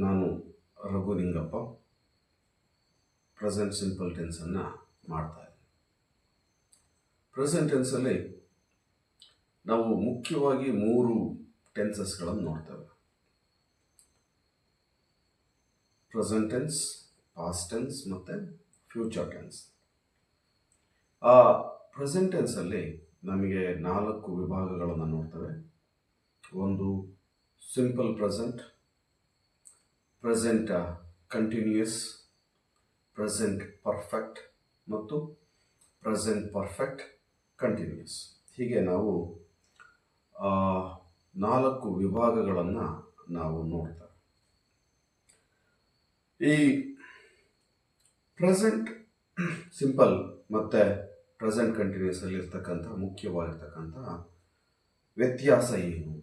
ನಾನು ರಘುಲಿಂಗಪ್ಪ present simple tension ಮಾಡ್ತಾ ಇದ್ದೀನಿ. ಪ್ರೆಸೆಂಟ್ ಟೆನ್ಸಲ್ಲಿ ನಾವು ಮುಖ್ಯವಾಗಿ 3 ಟೆನ್ಸಸ್ಗಳನ್ನು ನೋಡ್ತೇವೆ. ಪ್ರೆಸೆಂಟ್ ಟೆನ್ಸ್, ಪಾಸ್ಟ್ ಟೆನ್ಸ್ ಮತ್ತು ಫ್ಯೂಚರ್ ಟೆನ್ಸ್. ಆ ಪ್ರೆಸೆಂಟ್ ಟೆನ್ಸಲ್ಲಿ ನಮಗೆ 4 ವಿಭಾಗಗಳನ್ನು ನೋಡ್ತೇವೆ. ಒಂದು simple present, present continuous, present perfect ಮತ್ತು ಪ್ರೆಸೆಂಟ್ ಪರ್ಫೆಕ್ಟ್ ಕಂಟಿನ್ಯೂಯಸ್. ಹೀಗೆ ನಾವು 4 ವಿಭಾಗಗಳನ್ನು ನಾವು ನೋಡ್ತೇವೆ. ಈ ಪ್ರೆಸೆಂಟ್ ಸಿಂಪಲ್ ಮತ್ತು ಪ್ರೆಸೆಂಟ್ ಕಂಟಿನ್ಯೂಸ್ ಅಲ್ಲಿ ಇರ್ತಕ್ಕಂಥ ಮುಖ್ಯವಾಗಿರ್ತಕ್ಕಂಥ ವ್ಯತ್ಯಾಸ ಏನು?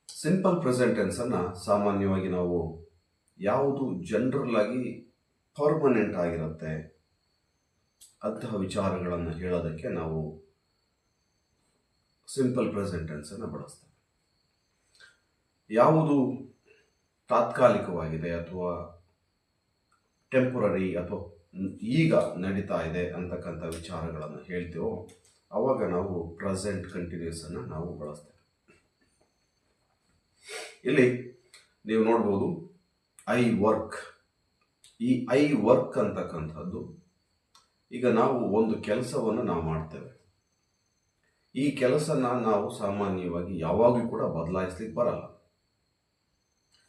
ಸಿಂಪಲ್ ಪ್ರೆಸೆಂಟ್ ಟೆನ್ಸನ್ನು ಸಾಮಾನ್ಯವಾಗಿ ನಾವು ಯಾವುದು ಜನರಲ್ ಆಗಿ ಪರ್ಮನೆಂಟ್ ಆಗಿರುತ್ತೆ ಅಂತಹ ವಿಚಾರಗಳನ್ನು ಹೇಳೋದಕ್ಕೆ ನಾವು ಸಿಂಪಲ್ ಪ್ರೆಸೆಂಟ್ ಟೆನ್ಸನ್ನು ಬಳಸ್ತೇವೆ. ಯಾವುದು ತಾತ್ಕಾಲಿಕವಾಗಿದೆ ಅಥವಾ ಟೆಂಪರರಿ ಅಥವಾ ಈಗ ನಡೀತಾ ಇದೆ ಅಂತಕ್ಕಂಥ ವಿಚಾರಗಳನ್ನು ಹೇಳ್ತೇವೋ ಆವಾಗ ನಾವು ಪ್ರೆಸೆಂಟ್ ಕಂಟಿನ್ಯೂಸನ್ನು ನಾವು ಬಳಸ್ತೇವೆ. ಇಲ್ಲಿ ನೀವು ನೋಡ್ಬೋದು ಐ ವರ್ಕ್. ಈ ಐ ವರ್ಕ್ ಅಂತಕ್ಕಂಥದ್ದು, ಈಗ ನಾವು ಒಂದು ಕೆಲಸವನ್ನು ನಾವು ಮಾಡ್ತೇವೆ. ಈ ಕೆಲಸನ ನಾವು ಸಾಮಾನ್ಯವಾಗಿ ಯಾವಾಗಲೂ ಕೂಡ ಬದಲಾಯಿಸ್ಲಿಕ್ಕೆ ಬರಲ್ಲ.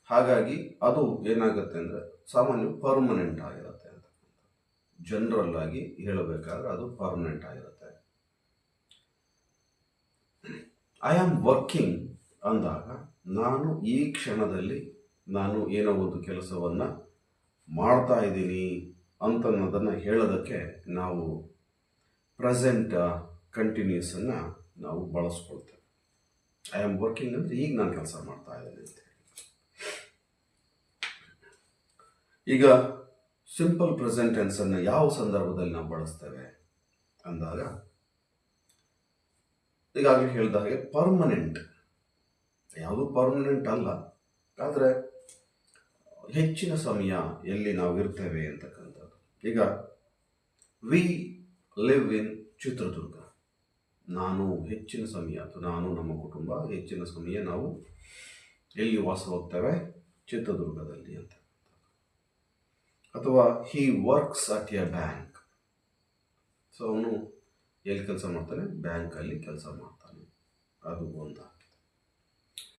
ಹಾಗಾಗಿ ಅದು ಏನಾಗುತ್ತೆ ಅಂದರೆ ಸಾಮಾನ್ಯ ಪರ್ಮನೆಂಟ್ ಆಗಿರುತ್ತೆ ಅಂತ. ಜನರಲ್ ಆಗಿ ಹೇಳಬೇಕಾದ್ರೆ ಅದು ಪರ್ಮನೆಂಟ್ ಆಗಿರುತ್ತೆ. ಐ ಆಮ್ ವರ್ಕಿಂಗ್ ಅಂದಾಗ ನಾನು ಈ ಕ್ಷಣದಲ್ಲಿ ನಾನು ಏನೋ ಒಂದು ಕೆಲಸವನ್ನು ಮಾಡ್ತಾ ಇದ್ದೀನಿ ಅಂತನ್ನೋದನ್ನು ಹೇಳೋದಕ್ಕೆ ನಾವು ಪ್ರೆಸೆಂಟ್ ಕಂಟಿನ್ಯೂಸನ್ನು ನಾವು ಬಳಸ್ಕೊಳ್ತೇವೆ. ಐ ಆಮ್ ವರ್ಕಿಂಗ್ ಅಂದರೆ ಈಗ ನಾನು ಕೆಲಸ ಮಾಡ್ತಾ ಇದ್ದೀನಿ ಅಂತ. ಈಗ ಸಿಂಪಲ್ ಪ್ರೆಸೆಂಟ್ ಟೆನ್ಸನ್ನು ಯಾವ ಸಂದರ್ಭದಲ್ಲಿ ನಾವು ಬಳಸ್ತೇವೆ ಅಂದಾಗ, ಈಗಾಗಲೇ ಹೇಳಿದ ಹಾಗೆ ಪರ್ಮನೆಂಟ್, ಯಾವುದು ಪರ್ಮನೆಂಟ್ ಅಲ್ಲ, ಆದರೆ ಹೆಚ್ಚಿನ ಸಮಯ ಎಲ್ಲಿ ನಾವು ಇರ್ತೇವೆ ಅಂತಕ್ಕಂಥದ್ದು. ಈಗ ವಿ ಲಿವ್ ಇನ್ ಚಿತ್ರದುರ್ಗ. ನಾನು ಹೆಚ್ಚಿನ ಸಮಯ ಅಥವಾ ನಾನು ನಮ್ಮ ಕುಟುಂಬ ಹೆಚ್ಚಿನ ಸಮಯ ನಾವು ಎಲ್ಲಿ ವಾಸ ಹೋಗ್ತೇವೆ? ಚಿತ್ರದುರ್ಗದಲ್ಲಿ ಅಂತ. ಅಥವಾ ಹಿ works at A bank. So ಅವನು ಎಲ್ಲಿ ಕೆಲಸ ಮಾಡ್ತಾನೆ? ಬ್ಯಾಂಕಲ್ಲಿ ಕೆಲಸ ಮಾಡ್ತಾನೆ. ಅದು ಒಂದು.